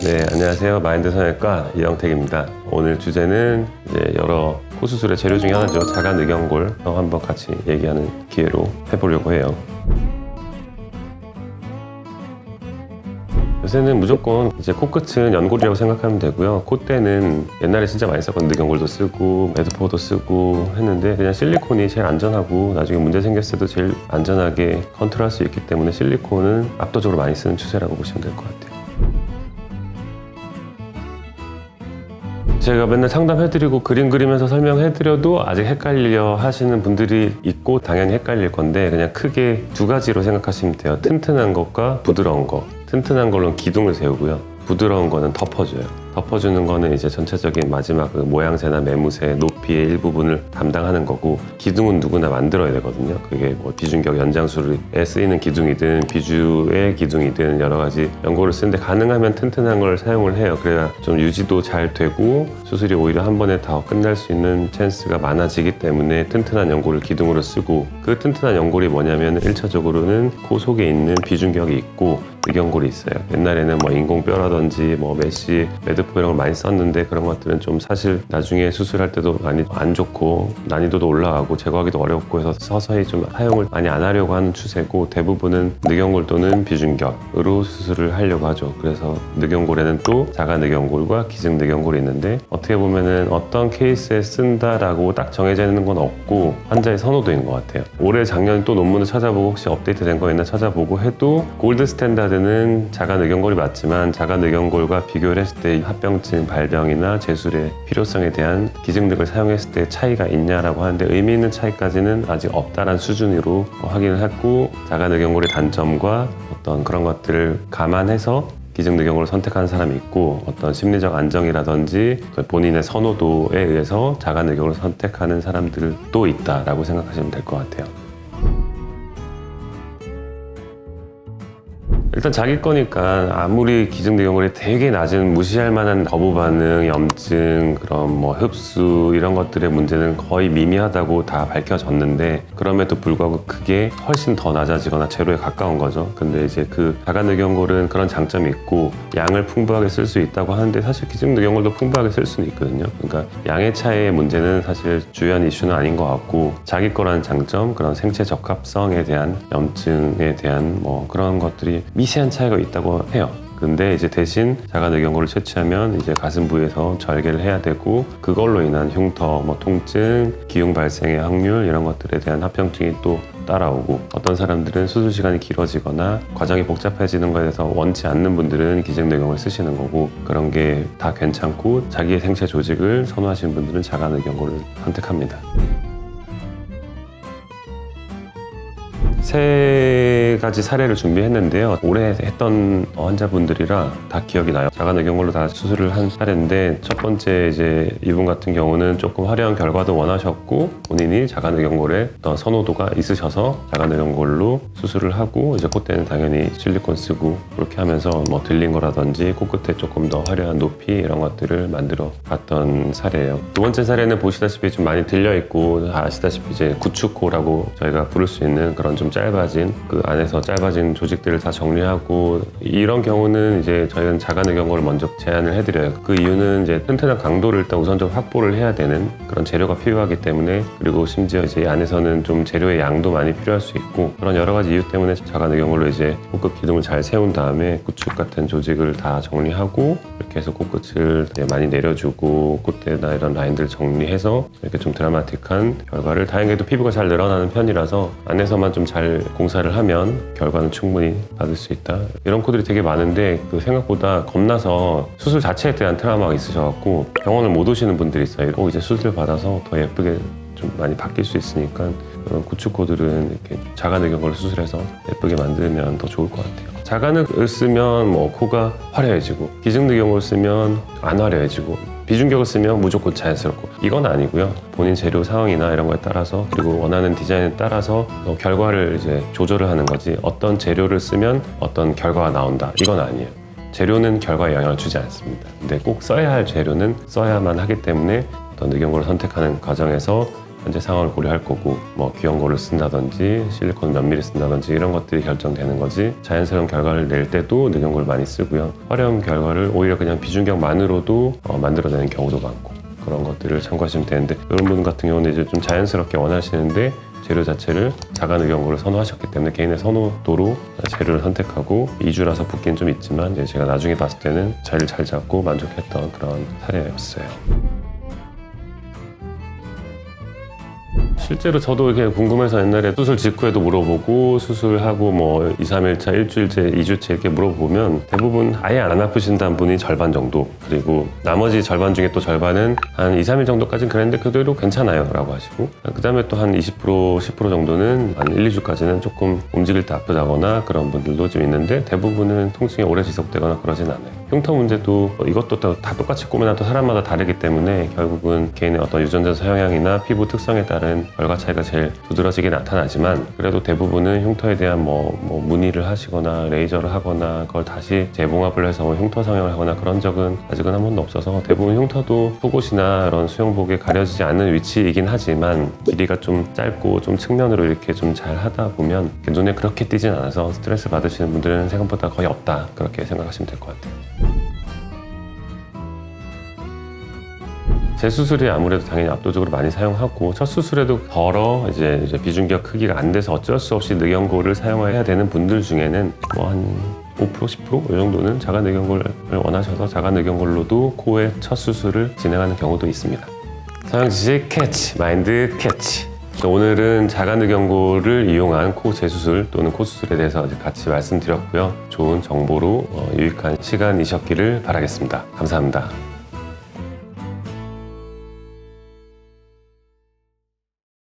네, 안녕하세요. 마인드 성형외과 이영택입니다. 오늘 주제는 이제 여러 코 수술의 재료 중에 하나죠. 자가늑연골 한번 같이 얘기하는 기회로 해보려고 해요. 요새는 무조건 이제 코끝은 연골이라고 생각하면 되고요. 콧대는 옛날에 진짜 많이 썼거든요. 늑연골도 쓰고 매드포도 쓰고 했는데 그냥 실리콘이 제일 안전하고 나중에 문제 생겼을 때도 제일 안전하게 컨트롤할 수 있기 때문에 실리콘은 압도적으로 많이 쓰는 추세라고 보시면 될 것 같아요. 제가 맨날 상담해드리고 그림 그리면서 설명해드려도 아직 헷갈려 하시는 분들이 있고 당연히 헷갈릴 건데 그냥 크게 두 가지로 생각하시면 돼요. 튼튼한 것과 부드러운 것. 튼튼한 걸로는 기둥을 세우고요. 부드러운 거는 덮어줘요. 덮어주는 거는 이제 전체적인 마지막 그 모양새나 매무새, 높이의 일부분을 담당하는 거고 기둥은 누구나 만들어야 되거든요. 그게 뭐 비중격 연장술에 쓰이는 기둥이든 비주의 기둥이든 여러 가지 연골을 쓰는데 가능하면 튼튼한 걸 사용을 해요. 그래야 좀 유지도 잘 되고 수술이 오히려 한 번에 다 끝날 수 있는 찬스가 많아지기 때문에 튼튼한 연골을 기둥으로 쓰고 그 튼튼한 연골이 뭐냐면 1차적으로는 코 속에 있는 비중격이 있고 늑연골이 있어요. 옛날에는 뭐 인공뼈라든지 뭐 메쉬, 매드포 이런 걸 많이 썼는데 그런 것들은 좀 사실 나중에 수술할 때도 많이 안 좋고 난이도도 올라가고 제거하기도 어렵고 해서 서서히 좀 사용을 많이 안 하려고 하는 추세고 대부분은 늑연골 또는 비중격으로 수술을 하려고 하죠. 그래서 늑연골에는 또 자가늑연골과 기증늑연골이 있는데 어떻게 보면은 어떤 케이스에 쓴다라고 딱 정해져 있는 건 없고 환자의 선호도인 것 같아요. 올해 작년 또 논문을 찾아보고 혹시 업데이트된 거 있나 찾아보고 해도 골드 스탠다드 는 자가늑연골이 맞지만 자가늑연골과 비교를 했을 때 합병증 발병이나 제술의 필요성에 대한 기증력을 사용했을 때 차이가 있냐라고 하는데 의미 있는 차이까지는 아직 없다라는 수준으로 확인을 했고 자가늑연골의 단점과 어떤 그런 것들을 감안해서 기증늑연골을 선택하는 사람이 있고 어떤 심리적 안정이라든지 본인의 선호도에 의해서 자가늑연골을 선택하는 사람들도 있다라고 생각하시면 될 것 같아요. 일단 자기 거니까 아무리 기증늑연골이 되게 낮은 무시할 만한 거부 반응, 염증, 그런 뭐 흡수 이런 것들의 문제는 거의 미미하다고 다 밝혀졌는데 그럼에도 불구하고 그게 훨씬 더 낮아지거나 제로에 가까운 거죠. 근데 이제 그 자가늑연골은 그런 장점이 있고 양을 풍부하게 쓸 수 있다고 하는데 사실 기증늑연골도 풍부하게 쓸 수는 있거든요. 그러니까 양의 차이의 문제는 사실 주요한 이슈는 아닌 것 같고 자기 거라는 장점, 그런 생체 적합성에 대한 염증에 대한 뭐 그런 것들이 미세한 차이가 있다고 해요. 근데 이제 대신 자가늑연골을 채취하면 이제 가슴 부위에서 절개를 해야 되고 그걸로 인한 흉터, 뭐 통증, 기흉 발생의 확률 이런 것들에 대한 합병증이 또 따라오고 어떤 사람들은 수술 시간이 길어지거나 과정이 복잡해지는 거에 대해서 원치 않는 분들은 기증늑연골을 쓰시는 거고 그런 게 다 괜찮고 자기의 생체 조직을 선호하시는 분들은 자가늑연골을 선택합니다. 세 가지 사례를 준비했는데요. 올해 했던 환자분들이라 다 기억이 나요. 자가늑연골로 다 수술을 한 사례인데 첫 번째 이제 이분 같은 경우는 조금 화려한 결과도 원하셨고 본인이 자가늑연골에 어떤 선호도가 있으셔서 자가늑연골로 수술을 하고 이제 콧대는 당연히 실리콘 쓰고 그렇게 하면서 뭐 들린 거라든지 코끝에 조금 더 화려한 높이 이런 것들을 만들어 봤던 사례예요. 두 번째 사례는 보시다시피 좀 많이 들려 있고 아시다시피 이제 구축코라고 저희가 부를 수 있는 그런 좀 짧아진 그 안에서 짧아진 조직들을 다 정리하고 이런 경우는 이제 저희는 자가늑연골을 먼저 제안을 해드려요. 그 이유는 이제 튼튼한 강도를 일단 우선적으로 확보를 해야 되는 그런 재료가 필요하기 때문에 그리고 심지어 이제 안에서는 좀 재료의 양도 많이 필요할 수 있고 그런 여러 가지 이유 때문에 자가늑연골로 이제 코끝 기둥을 잘 세운 다음에 구축 같은 조직을 다 정리하고 이렇게 해서 코끝을 많이 내려주고 콧대나 이런 라인들 정리해서 이렇게 좀 드라마틱한 결과를 다행히도 피부가 잘 늘어나는 편이라서 안에서만 좀 잘 공사를 하면 결과는 충분히 받을 수 있다. 이런 코들이 되게 많은데 그 생각보다 겁나서 수술 자체에 대한 트라우마가 있으셔갖고 병원을 못 오시는 분들이 있어요. 이제 수술 받아서 더 예쁘게 좀 많이 바뀔 수 있으니까 그런 구축코들은 이렇게 자가늑연골을 수술해서 예쁘게 만들면 더 좋을 것 같아요. 자가늑을 쓰면 뭐 코가 화려해지고 기증늑연골을 쓰면 안 화려해지고 비중격을 쓰면 무조건 자연스럽고 이건 아니고요. 본인 재료 상황이나 이런 거에 따라서 그리고 원하는 디자인에 따라서 결과를 이제 조절을 하는 거지 어떤 재료를 쓰면 어떤 결과가 나온다 이건 아니에요. 재료는 결과에 영향을 주지 않습니다. 근데 꼭 써야 할 재료는 써야만 하기 때문에 어떤 늑연골을 선택하는 과정에서 현재 상황을 고려할 거고 뭐 귀형골을 쓴다든지 실리콘 몇 미리 쓴다든지 이런 것들이 결정되는 거지 자연스러운 결과를 낼 때도 늑연골을 많이 쓰고요. 화려한 결과를 오히려 그냥 비중격만으로도 만들어내는 경우도 많고 그런 것들을 참고하시면 되는데 이런 분 같은 경우는 이제 좀 자연스럽게 원하시는데 재료 자체를 자가 늑연골을 선호하셨기 때문에 개인의 선호도로 재료를 선택하고 2주라서 붓기는 좀 있지만 이제 제가 나중에 봤을 때는 자리를 잘 잡고 만족했던 그런 사례였어요. 실제로 저도 이렇게 궁금해서 옛날에 수술 직후에도 물어보고 수술하고 뭐 2, 3일차, 일주일째, 2주째 이렇게 물어보면 대부분 아예 안 아프신다는 분이 절반 정도 그리고 나머지 절반 중에 또 절반은 한 2, 3일 정도까지는 그랬는데 그대로 괜찮아요 라고 하시고 그 다음에 또 한 20%, 10% 정도는 한 1, 2주까지는 조금 움직일 때 아프다거나 그런 분들도 좀 있는데 대부분은 통증이 오래 지속되거나 그러진 않아요. 흉터 문제도 이것도 다 똑같이 꾸며놔도 사람마다 다르기 때문에 결국은 개인의 어떤 유전자 성향이나 피부 특성에 따른 결과 차이가 제일 두드러지게 나타나지만 그래도 대부분은 흉터에 대한 뭐 문의를 하시거나 레이저를 하거나 그걸 다시 재봉합을 해서 흉터 성형을 하거나 그런 적은 아직은 한 번도 없어서 대부분 흉터도 속옷이나 이런 수영복에 가려지지 않는 위치이긴 하지만 길이가 좀 짧고 좀 측면으로 이렇게 좀 잘 하다 보면 눈에 그렇게 띄진 않아서 스트레스 받으시는 분들은 생각보다 거의 없다 그렇게 생각하시면 될 것 같아요. 재수술이 아무래도 당연히 압도적으로 많이 사용하고 첫 수술에도 덜어 이제 비중격 크기가 안 돼서 어쩔 수 없이 늑연골을 사용해야 되는 분들 중에는 뭐 한 5%, 10% 이 정도는 자가 늑연골을 원하셔서 자가 늑연골로도 코의 첫 수술을 진행하는 경우도 있습니다. 사용 지식 캐치, 마인드 캐치. 오늘은 자가 늑연골을 이용한 코 재수술 또는 코 수술에 대해서 같이 말씀드렸고요. 좋은 정보로 유익한 시간이셨기를 바라겠습니다. 감사합니다.